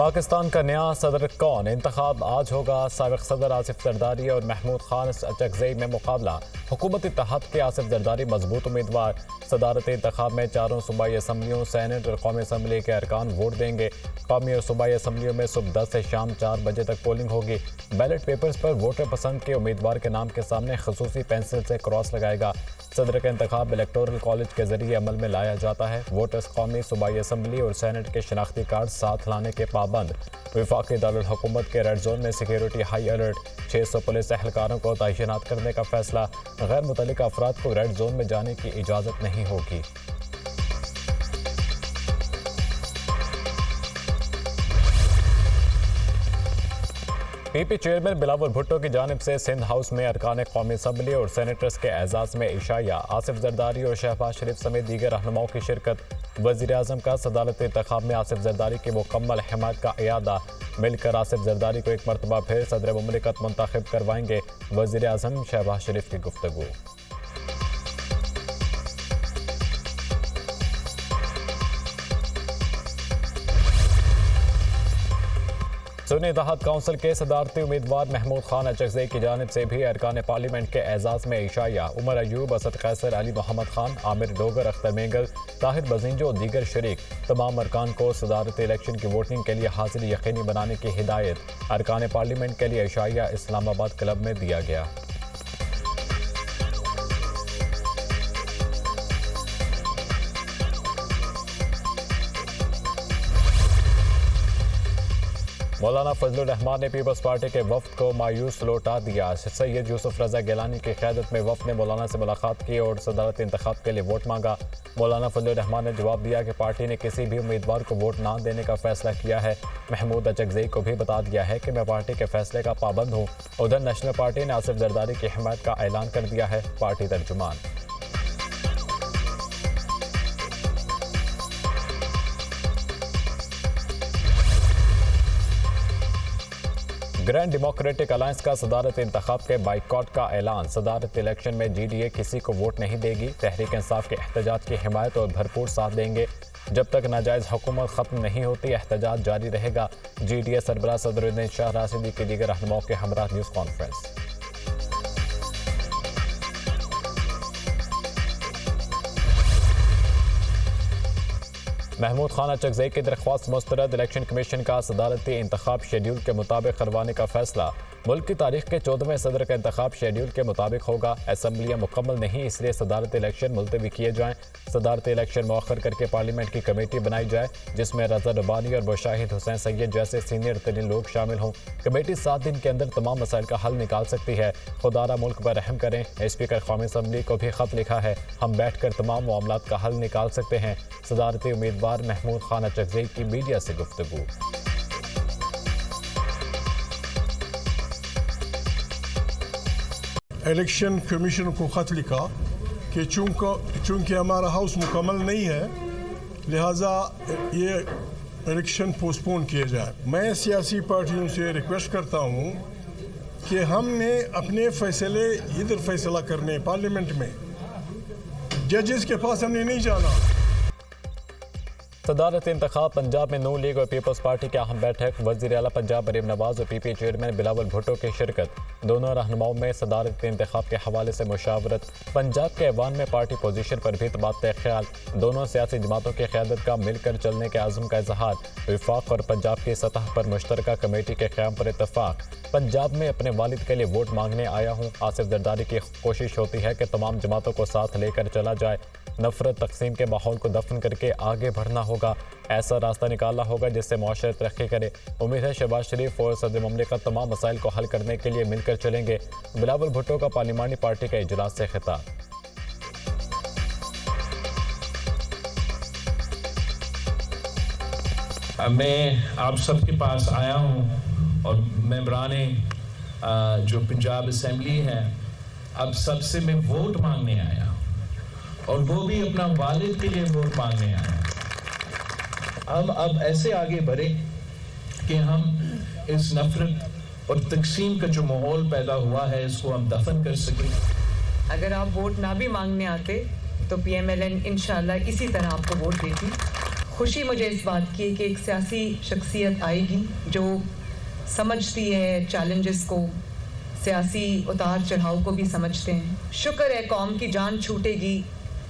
पाकिस्तान का नया सदर कौन? इंतखाब आज होगा। साबिक सदर आसिफ जरदारी और महमूद खान अचकजई में मुकाबला। हुकूमत इत्तेहाद के आसिफ जरदारी मजबूत उम्मीदवार। सदारती इंतखाब में चारों सूबाई असम्बलियों, सैनेट और कौमी असम्बली के अरकान वोट देंगे। कौमी और सूबाई असम्बलियों में सुबह 10 से शाम 4 बजे तक पोलिंग होगी। बैलेट पेपर्स पर वोटर पसंद के उम्मीदवार के नाम के सामने खसूसी पेंसिल से क्रॉस लगाएगा। सदर का इंतखाब इलेक्टोरल कॉलेज के जरिए अमल में लाया जाता है। वोटर्स कौमी, सूबाई असम्बली और सैनेट के शनाख्ती कार्ड साथ लाने के पाबंद। वफाकी दारुल हुकूमत के रेड जोन में सिक्योरिटी हाई अलर्ट। 600 पुलिस एहलकारों को तैनात करने का फैसला। गैर मुतल्लिका अफराद को रेड जोन में जाने की इजाज़त नहीं होगी। पीपी चेयरमैन बिलावल भुट्टो की जानिब से सिंध हाउस में अरकान कौमी असम्बली और सेनेटर्स के एजाज़ में इशाया। आसिफ जरदारी और शहबाज शरीफ समेत दीगर रहनुमाओं की शिरकत। वज़ीर आज़म का सदारती इंतखाब में आसिफ जरदारी की मुकम्मल हिमायत का इयादा। मिलकर आसिफ जरदारी को एक मरतबा फिर सदर मुमलिकत मुंतखब करवाएंगे। वज़ीर आज़म शहबाज शरीफ की गुफ्तगू। सुन्नी इत्तेहाद काउंसिल के सदारती उम्मीदवार महमूद खान अचकजई की जानिब से भी अरकान पार्लियामेंट के एजाज़ में इशाया। उमर अयूब, असद कैसर, अली मोहम्मद खान, आमिर डोगर, अख्तर मेंगल, ताहिर बजींजो और दीगर शरीक। तमाम अरकान को सदारती इलेक्शन की वोटिंग के लिए हाजिरी यकीनी बनाने की हिदायत। अरकान पार्लियामेंट के लिए इशाया इस्लामाबाद क्लब में दिया गया। मौलाना फजलुर रहमान ने पीपल्स पार्टी के वफ्द को मायूस लौटा दिया। सैयद यूसुफ रजा गिलानी की क़यादत में वफ्द ने मौलाना से मुलाकात की और सदारती इंतखाब के लिए वोट मांगा। मौलाना फजलुर रहमान ने जवाब दिया कि पार्टी ने किसी भी उम्मीदवार को वोट ना देने का फैसला किया है। महमूद अचकजई को भी बता दिया है कि मैं पार्टी के फैसले का पाबंद हूँ। उधर नेशनल पार्टी ने आसिफ जरदारी की हिमायत का ऐलान कर दिया है। पार्टी तर्जुमान ग्रैंड डेमोक्रेटिक अलायंस का सदारत इंतखाब के बाइकॉट का ऐलान। सदारत इलेक्शन में GDA किसी को वोट नहीं देगी। तहरीक इंसाफ के एहतजाज की हिमायत और भरपूर साथ देंगे। जब तक नाजायज़ हुकूमत ख़त्म नहीं होती एहतजाज जारी रहेगा। GDA सरबराह सदरुद्दीन शाह राशिदी की दीगर रहनुमाओं के हमरा न्यूज़ कॉन्फ्रेंस। महमूद खान अचकजई की दरख्वास्त मुस्तरद। इलेक्शन कमीशन का सदारती इंतखाब शेड्यूल के मुताबिक करवाने का फैसला। मुल्क की तारीख के 14वें सदर का इंतखाब शेड्यूल के मुताबिक होगा। असम्बलियाँ मुकम्मल नहीं, इसलिए सदारती इलेक्शन मुलतवी किए जाएँ। सदारती इलेक्शन मौखर करके पार्लियामेंट की कमेटी बनाई जाए जिसमें रजा रबानी और मुशाहिद हुसैन सैयद जैसे सीनियर तरीन लोग शामिल हों। कमेटी 7 दिन के अंदर तमाम मसाइल का हल निकाल सकती है। खुदारा मुल्क पर रहम करें। स्पीकर कौमी असम्बली को भी खत लिखा है। हम बैठ कर तमाम मामलात का हल निकाल सकते हैं। सदारती उम्मीदवार महमूद खान अचकजई की मीडिया से गुफ्तगू। इलेक्शन कमीशन को ख़त लिखा कि चूँकि हमारा हाउस मुकम्मल नहीं है लिहाजा ये इलेक्शन पोस्टपोन किए जाए। मैं सियासी पार्टियों से रिक्वेस्ट करता हूँ कि हमने अपने फैसले इधर फैसला करने पार्लियामेंट में, जजेस के पास हमने नहीं जाना। सदारती इंतखाब पंजाब में नून लीग और पीपल्स पार्टी की अहम बैठक। वज़ीर आला पंजाब मरीम नवाज और PPA चेयरमैन बिलावल भुट्टो की शिरकत। दोनों रहनुमाओं में सदारती इंतखाब के हवाले से मुशावरत। पंजाब के ऐवान में पार्टी पोजीशन पर भी तबादला ख्याल। दोनों सियासी जमातों की क़यादत का मिलकर चलने के आज़म का इजहार। वफाक और पंजाब की सतह पर मुश्तरका कमेटी के क़याम पर इत्तफाक। पंजाब में अपने वालिद के लिए वोट मांगने आया हूँ। आसिफ जरदारी की कोशिश होती है कि तमाम जमातों को साथ लेकर चला जाए। नफरत तकसीम के माहौल को दफन करके आगे बढ़ना होगा। ऐसा रास्ता निकालना होगा जिससे मुआशरा तरक्की करे। उम्मीद है शहबाज शरीफ और सदर मुमलिकत तमाम मसाइल को हल करने के लिए मिलकर चलेंगे। बिलावल भुट्टो का पार्लिमानी पार्टी के इजलास से खिताब। मैं आप सबके पास आया हूँ और मेंबराने जो पंजाब असम्बली है अब सबसे मैं वोट मांगने आया और वो भी अपना वालिद के लिए वोट मांगने आया। हम अब ऐसे आगे बढ़े कि हम इस नफरत और तकसीम का जो माहौल पैदा हुआ है इसको हम दफन कर सकें। अगर आप वोट ना भी मांगने आते तो PMLN इंशाल्लाह इसी तरह आपको वोट देती। खुशी मुझे इस बात की है कि एक सियासी शख्सियत आएगी जो समझती है चैलेंजेस को, सियासी उतार चढ़ाव को भी समझते हैं। शुक्र है कौम की जान छूटेगी।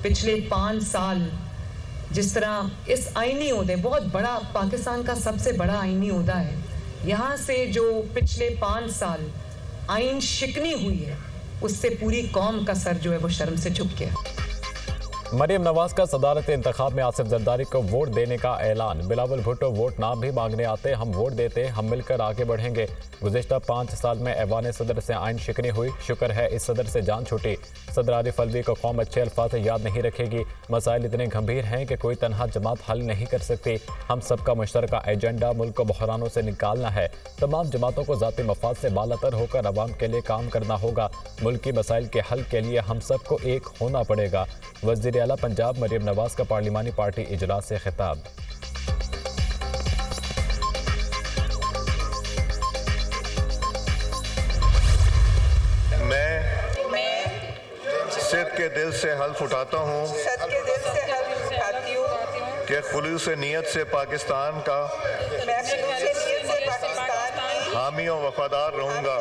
पिछले 5 साल जिस तरह इस आईनी ओहदे, बहुत बड़ा, पाकिस्तान का सबसे बड़ा आईनी ओहदा है, यहाँ से जो पिछले 5 साल आइन शिकनी हुई है उससे पूरी कौम का सर जो है वो शर्म से झुक गया। मरीम नवाज का सदारती इंतखाब में आसिफ जरदारी को वोट देने का ऐलान। बिलावल भुट्टो वोट ना भी मांगने आते, हम वोट देते, हम मिलकर आगे बढ़ेंगे। गुज़िश्ता 5 साल में ऐवान सदर से आइन शिकनी हुई, शुक्र है इस सदर से जान छूटी। सदर आरिफ अलवी को कौम अच्छे अल्फाज से याद नहीं रखेगी। मसाइल इतने गंभीर हैं कि कोई तनहा जमात हल नहीं कर सकती। हम सबका मुश्तरका एजेंडा मुल्क को बहरानों से निकालना है। तमाम जमातों को ज़ाती मफाद से बालातर होकर अवाम के लिए काम करना होगा। मुल्क की मसाइल के हल के लिए हम सबको एक होना पड़ेगा। वज़ीर आला पंजाब मरीम नवाज का पार्लिमानी पार्टी इजलास से खिताब। मैं सिद्ध के दिल से हल्फ उठाता हूँ कि खुलूस नीयत से पाकिस्तान का हामी और वफादार रहूँगा।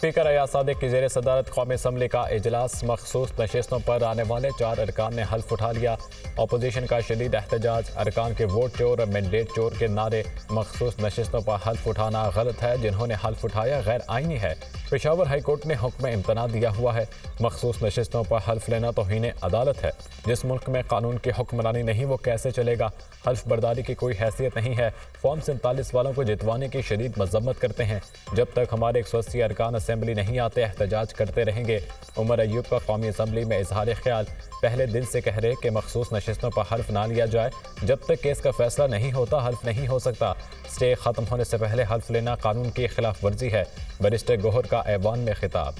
स्पीकर अयाज सादिक की ज़ेर सदारत कौमी असम्बली का इजलास। मखसूस नशिस्तों पर आने वाले 4 अरकान ने हल्फ उठा लिया। अपोजिशन का शदीद एहतजाज, अरकान के वोट चोर और मैंडेट चोर के नारे। मखसूस नशिस्तों पर हल्फ उठाना गलत है, जिन्होंने हल्फ उठाया गैर आइनी है। पेशावर हाई कोर्ट ने हुक्म इम्तना दिया हुआ है। मखसूस नशिस्तों पर हल्फ लेना तौहीन अदालत है। जिस मुल्क में कानून की हुक्मरानी नहीं वो कैसे चलेगा। हल्फ बर्दारी की कोई हैसियत नहीं है। फॉर्म 47 वालों को जितवाने की शदीद मजम्मत करते हैं। जब तक हमारे 180 अरकान असेंबली नहीं आते एहतजाज करते रहेंगे। उमर अयूब का कौमी असम्बली में इजहार ख्याल। पहले दिन से कह रहे कि मखसूस नशिस्तों पर हल्फ ना लिया जाए। जब तक केस का फैसला नहीं होता हल्फ नहीं हो सकता। स्टे खत्म होने से पहले हल्फ लेना कानून की खिलाफ वर्जी है। बैरिस्टर गोहर का ऐवान में खिताब।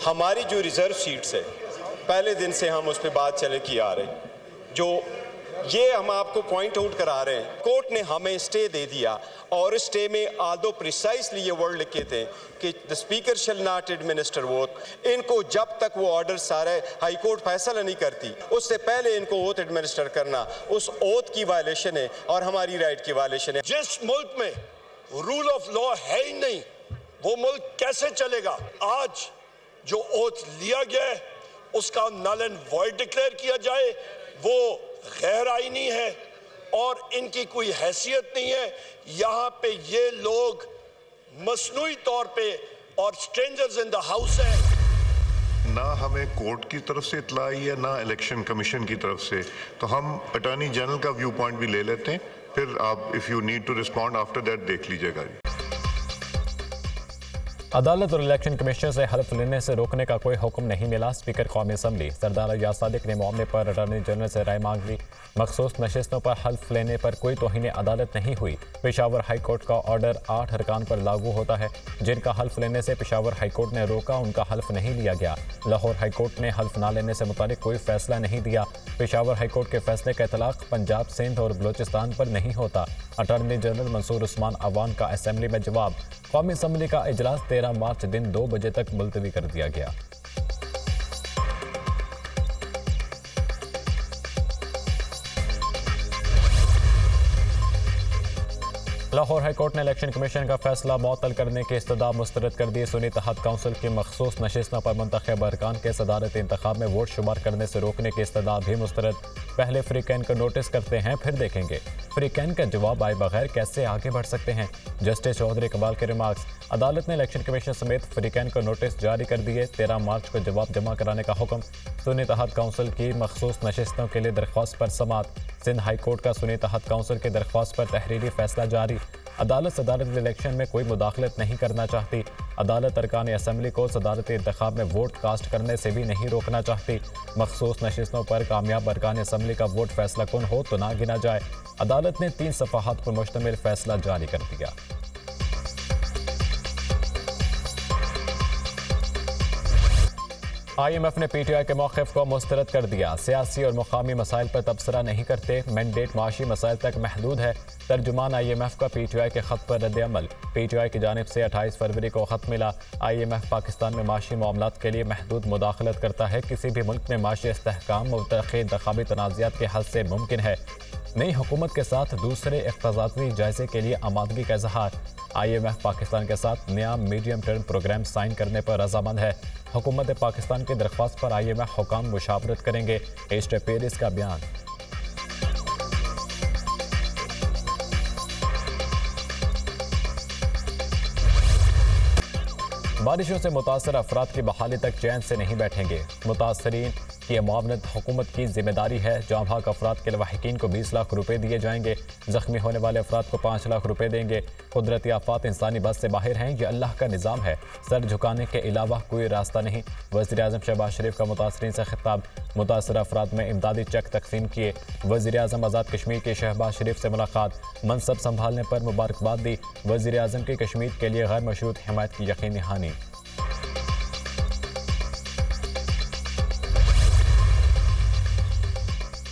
हमारी जो रिजर्व सीट्स है, पहले दिन से हम उस पर बात चले की आ रहे, जो ये हम आपको पॉइंट आउट करा रहे हैं। कोर्ट ने हमें स्टे दे दिया और स्टे में आदो प्रिसाइसली ये वर्ड लिखे थे कि the speaker shall not administer vote. इनको जब तक वो ऑर्डर सारे हाई कोर्ट फैसला नहीं करती उससे पहले इनको ओथ एडमिनिस्टर करना उस ओथ की वायलेशन है और हमारी राइट की वायलेशन है। जिस मुल्क में रूल ऑफ लॉ है ही नहीं वो मुल्क कैसे चलेगा। आज जो ओथ लिया गया है उसका नल एंड वॉइड डिक्लेयर किया जाए, वो गैर आईनी है और इनकी कोई हैसियत नहीं है। यहाँ पे ये लोग मसनूई तौर पे और स्ट्रेंजर्स इन द हाउस है। ना हमें कोर्ट की तरफ से इतला आई है ना इलेक्शन कमीशन की तरफ से, तो हम अटॉर्नी जनरल का व्यू पॉइंट भी ले लेते हैं, फिर आप if you need to respond after that देख लीजिएगा। अदालत और इलेक्शन कमीशन से हल्फ लेने से रोकने का कोई हुक्म नहीं मिला। स्पीकर कौमी असम्बली सरदार अयाज सादिक ने मामले पर अटॉर्नी जनरल से राय मांग ली। मखसूस नशिस्तों पर हल्फ लेने पर कोई तौहीन अदालत नहीं हुई। पेशावर हाई कोर्ट का ऑर्डर 8 अरकान पर लागू होता है। जिनका हल्फ लेने से पेशावर हाई कोर्ट ने रोका उनका हल्फ नहीं लिया गया। लाहौर हाई कोर्ट ने हल्फ ना लेने से मुतालिक कोई फैसला नहीं दिया। पेशावर हाई कोर्ट के फैसले का इतलाक पंजाब, सिंध और बलोचिस्तान पर नहीं होता। अटॉर्नी जनरल मंसूर उस्मान अवान का असम्बली में जवाब। कौमी असम्बली का इजलास 13 मार्च दिन 2 बजे तक मुलतवी कर दिया गया। लाहौर हाई कोर्ट ने इलेक्शन कमीशन का फैसला मुअत्तल करने की इस्तदा मुस्तरद कर दी। सुन्नी तहत काउंसिल की मखसूस नशिस्तों पर मुंतखब अरकान के सदारती इंतखाब में वोट शुमार करने से रोकने की इस्तदा भी मुस्तरद। पहले फ्री कैन को नोटिस करते हैं फिर देखेंगे। फ्री कैन का जवाब आए बगैर कैसे आगे बढ़ सकते हैं। जस्टिस चौधरी इकबाल के रिमार्क्स। अदालत ने इलेक्शन कमीशन समेत फ्री कैन को नोटिस जारी कर दिए। 13 मार्च को जवाब जमा कराने का हुक्म। सुन्नी तहत काउंसिल की मखसूस नशिस्तों के लिए दरख्वास्त पर समात। सिंध हाई कोर्ट का सुन्नी तहत काउंसिल की दरख्वास्त पर तहरीरी फैसला जारी। अदालत सदारती इलेक्शन में कोई मुदाखलत नहीं करना चाहती। अदालत अरकान असम्बली को सदारती इंतखाब में वोट कास्ट करने से भी नहीं रोकना चाहती। मखसूस नशिस्तों पर कामयाब अरकान असम्बली का वोट फैसला कुन हो तो ना गिना जाए। अदालत ने 3 सफ़ाहात पर मुश्तमिल फैसला जारी कर दिया। IMF ने PTI के मौक़िफ़ को मुस्तरद कर दिया। सियासी और मुकामी मसाइल पर तबसरा नहीं करते, मैंडेट माशी मसाइल तक महदूद है। तर्जुमान IMF का PTI के ख़त पर रद्द अमल। PTI की जानिब से 28 फरवरी को ख़त मिला। IMF पाकिस्तान में माशी मामलात के लिए महदूद मुदाखलत करता है। किसी भी मुल्क में माशी इस्तेहकाम और तरक्की इंतखाबी तनाज़ात के हल से मुमकिन है। नई हुकूमत के साथ दूसरे इक़्तिसादी जायजे के लिए आमादगी का इजहार। IMF पाकिस्तान के साथ नया मीडियम टर्म प्रोग्राम साइन करने पर रजामंद है। हुकूमत पाकिस्तान की दरख्वास्त पर IMF हुकाम मुशावरत करेंगे। ईस्ट पेरिस का बयान। बारिशों से मुतासर अफराद की बहाली तक चैन से नहीं बैठेंगे। मुतासरीन की मुआवनत हुकूमत की जिम्मेदारी है। जाम भाग अफराद के लवाहिकीन को 20 लाख रुपए दिए जाएंगे। जख्मी होने वाले अफराद को 5 लाख रुपए देंगे। कुदरती आफात इंसानी बस से बाहर हैं, ये अल्लाह का निज़ाम है। सर झुकाने के अलावा कोई रास्ता नहीं। वज़ीर आज़म शहबाज शरीफ का मुतासरीन से खिताब। मुतासर अफराद में इमदादी चेक तकसीम किए। वज़ीर आज़म आज़ाद कश्मीर के शहबाज शरीफ से मुलाकात। मनसब संभालने पर मुबारकबाद दी। वज़ीर आज़म की कश्मीर के लिए गैर मशरूत हिमायत की यकीनी दहानी।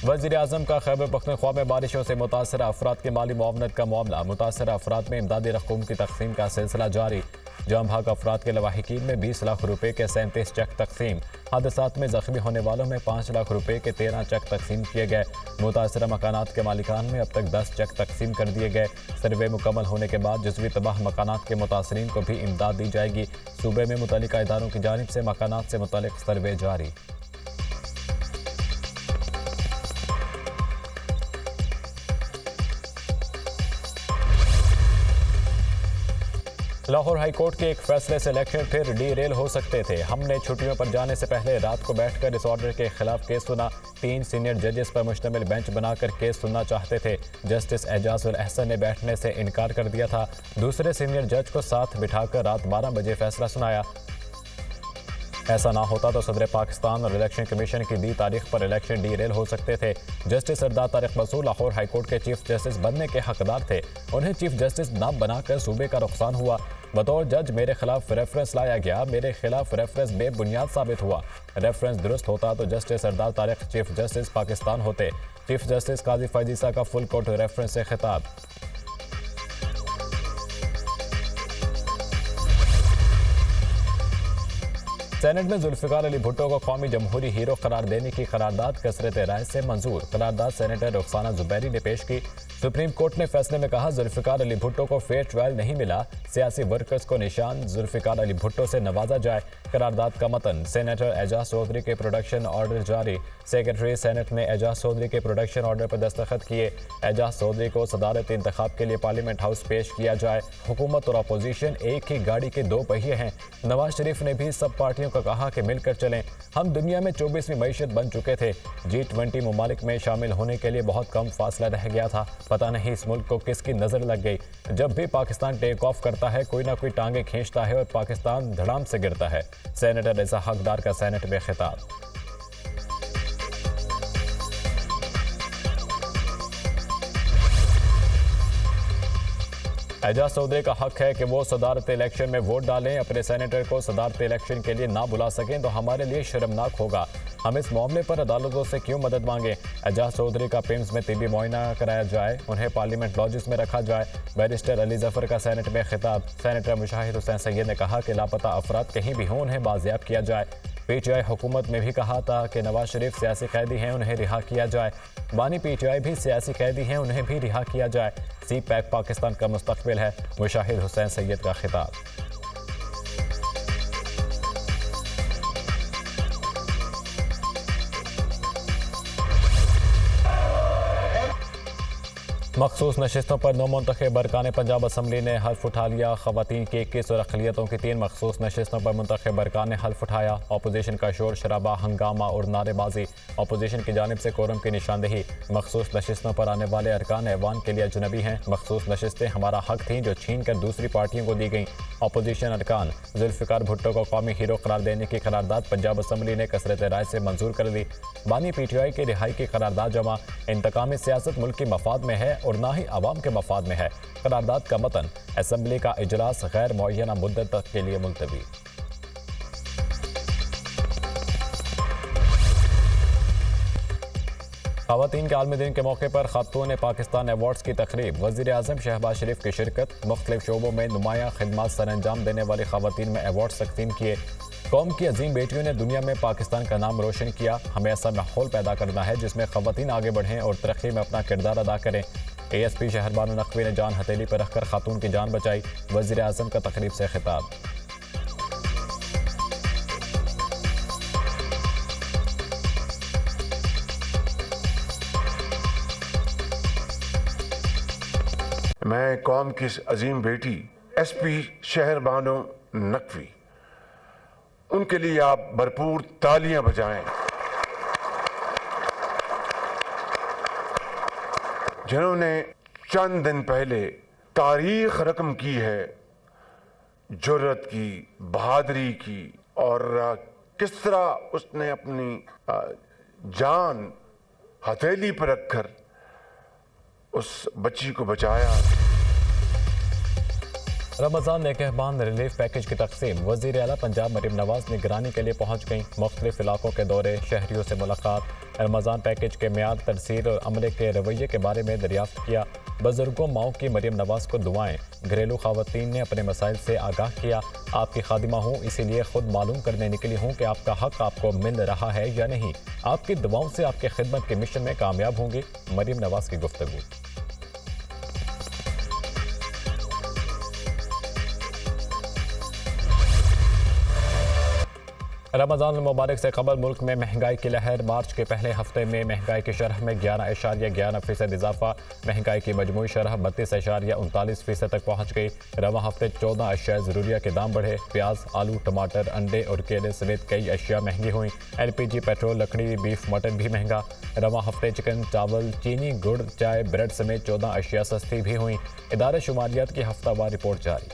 वज़ीर आज़म का खैबर पख्तूनख्वा में बारिशों से मुतासर अफराद के माली मुआवनत का मामला। मुतासर अफराद में इमदादी रकूम की तकसीम का सिलसिला जारी। जाम भाग अफराद के लवाहिकीन में 20 लाख रुपए के 37 चेक तकसीम। हादसात में जख्मी होने वालों में 5 लाख रुपए के 13 चेक तकसीम किए गए। मुतासरा मकानात के मालिकान में अब तक 10 चेक तकसीम कर दिए गए। सर्वे मुकम्मल होने के बाद जज़वी तबाह मकानात के मुतासरीन को भी इमदाद दी जाएगी। सूबे में मुतल्लिका इदारों की जानिब से मकानात से मुतल्लिक सर्वे जारी। लाहौर हाई कोर्ट के एक फैसले से इलेक्शन फिर डीरेल हो सकते थे। हमने छुट्टियों पर जाने से पहले रात को बैठकर इस ऑर्डर के खिलाफ केस सुना। 3 सीनियर जजेस पर मुश्तमिल बेंच बनाकर केस सुनना चाहते थे। जस्टिस एजाज उल एहसन ने बैठने से इनकार कर दिया था। दूसरे सीनियर जज को साथ बिठाकर रात 12 बजे फैसला सुनाया। ऐसा ना होता तो सदर पाकिस्तान और इलेक्शन कमीशन की दी तारीख पर इलेक्शन डीरेल हो सकते थे। जस्टिस सरदार तारिक मसूद लाहौर हाई कोर्ट के चीफ जस्टिस बनने के हकदार थे। उन्हें चीफ जस्टिस नाम बनाकर सूबे का नुकसान हुआ। बतौर जज मेरे खिलाफ रेफरेंस लाया गया। मेरे खिलाफ रेफरेंस बेबुनियाद साबित हुआ। रेफरेंस दुरुस्त होता तो जस्टिस सरदार तारिक चीफ जस्टिस पाकिस्तान होते। चीफ जस्टिस काजी फैजीसा का फुल कोर्ट रेफरेंस से खिताब। सेनेट में जुल्फिकार अली भुट्टो को कौमी जमहूरी हीरो करार देने की करारदाद कसरत राय से मंजूर। करारदाद सेनेटर रुखसाना जुबैरी ने पेश की। सुप्रीम कोर्ट ने फैसले में कहा जुल्फिकार अली भुट्टो को फेयर ट्रायल नहीं मिला। सियासी वर्कर्स को निशान जुल्फिकार अली भुट्टो से नवाजा जाए। करारदाद का मतन। सेनेटर एजाज चौधरी के प्रोडक्शन ऑर्डर जारी। सेक्रेटरी सेनेट ने एजाज चौधरी के प्रोडक्शन ऑर्डर पर दस्तखत किए। एजाज चौधरी को सदारत इंतखाब के लिए पार्लियामेंट हाउस पेश किया जाए। हुकूमत और अपोजिशन एक ही गाड़ी के 2 पहिए हैं। नवाज शरीफ ने भी सब पार्टियों को कहा कि मिलकर चलें। हम दुनिया में 24वीं मईशत बन चुके थे। G20 ममालिक में शामिल होने के लिए बहुत कम फासला रह गया था। पता नहीं इस मुल्क को किसकी नजर लग गई। जब भी पाकिस्तान टेक ऑफ करता है कोई ना कोई टांगे खींचता है और पाकिस्तान धड़ाम से गिरता है। सेनेटर रज़ा हकदार का सेनेट में खिताब। एजाज चौधरी का हक है कि वो सदारत इलेक्शन में वोट डालें। अपने सेनेटर को सदारत इलेक्शन के लिए ना बुला सकें तो हमारे लिए शर्मनाक होगा। हम इस मामले पर अदालतों से क्यों मदद मांगें। एजाज चौधरी का पिम्स में तिबी मुआयना कराया जाए। उन्हें पार्लियामेंट लॉजिस में रखा जाए। बैरिस्टर अली जफर का सेनेट में खिताब। सेनेटर मुशाहिद हुसैन सैयद ने कहा कि लापता अफराद कहीं भी हों उन्हें बाजियाब किया जाए। PTI हुकूमत में भी कहा था कि नवाज शरीफ सियासी कैदी हैं उन्हें रिहा किया जाए। बानी PTI भी सियासी कैदी हैं उन्हें भी रिहा किया जाए। CPAC पाकिस्तान का मुस्तकबिल है। मुशाहिद हुसैन सैयद का खिताब। मखसूस नशिस्तों पर नौमुंतखब अरकान पंजाब असम्बली ने हल्फ उठा लिया। खवातीन की 21 और अक़लियतों की 3 मखसूस नशिस्तों पर मुंतखब अरकान ने हल्फ उठाया। अपोजिशन का शोर शराबा, हंगामा और नारेबाजी। अपोजिशन की जानिब से कोरम की निशानदेही। मखसूस नशिस्तों पर आने वाले अरकान ऐवान के लिए अजनबी हैं। मखसूस नशिस्तें हमारा हक थीं जो छीन कर दूसरी पार्टियों को दी गईं। अपोजिशन अरकान। जुल्फिकार भुट्टो को कौमी हीरो करार देने की करारदाद पंजाब असम्बली ने कसरत राय से मंजूर कर ली। बानी PTI की रिहाई की करारदाद जमा। इंतकामी सियासत मुल्क की मफाद में है और ना ही आवाम के मफाद में है। करारदाद का मतन। असम्बली का इजलास गैर मुअय्यना मुद्दत तक के लिए मुलतवी। ख़वातीन के आलमी दिन के मौके पर खातून पाकिस्तान अवार्ड्स की तकरीब, वज़ीर आज़म शहबाज शरीफ की शिरकत, मुख्तलिफ शोबों में नुमायाँ खिदमत सर अंजाम देने वाली ख़वातीन में अवार्ड्स तकसीम किए। कौम की अजीम बेटियों ने दुनिया में पाकिस्तान का नाम रोशन किया। हमें ऐसा माहौल पैदा करना है जिसमें ख़वातीन आगे बढ़ें और तरक्की में अपना किरदार अदा करें। ASP शहर बानो नकवी ने जान हथेली पर रखकर खातून की जान बचाई। वज़ीर आज़म का तकरीब से खिताब। मैं कौम की अजीम बेटी SP शहर बानो नकवी, उनके लिए आप भरपूर तालियां बजाएं, जिन्होंने चंद दिन पहले तारीख रकम की है, जुर्रत की, बहादुरी की, और किस तरह उसने अपनी जान हथेली पर रखकर उस बच्ची को बचाया। रमज़ान निगहबान रिलीफ पैकेज की तकसीम, वज़ीर आला पंजाब मरीम नवाज निगरानी के लिए पहुँच गईं। मुख्तलिफ इलाकों के दौरे, शहरियों से मुलाकात, रमज़ान पैकेज के मियाद, तरसील और अमले के रवैये के बारे में दरियाफ्त किया। बुजुर्गों माओं की मरीम नवाज को दुआएं, घरेलू ख़वातीन ने अपने मसाइल से आगाह किया। आपकी खादिमा हूँ, इसीलिए खुद मालूम करने निकली हूँ कि आपका हक़ आपको मिल रहा है या नहीं। आपकी दुआओं से आपके खिदमत के मिशन में कामयाब होंगी। मरीम नवाज की गुफ्तगू। रमज़ान मुबारक से कबल मुल्क में महंगाई की लहर, मार्च के पहले हफ्ते में महंगाई की शरह में 11.11% इजाफा। महंगाई की मजमूई शरह 32.39% तक पहुँच गई। रवा हफ्ते 14 अशिया ज़रूरिया के दाम बढ़े। प्याज, आलू, टमाटर, अंडे और केले समेत कई अशिया महंगी हुई। LPG, पेट्रोल, लकड़ी, बीफ, मटन भी महंगा। रवा हफ्ते चिकन, चावल, चीनी, गुड़, चाय, ब्रेड समेत 14 अशिया सस्ती भी हुई। इदारे शुमारियात की हफ्तावार रिपोर्ट जारी।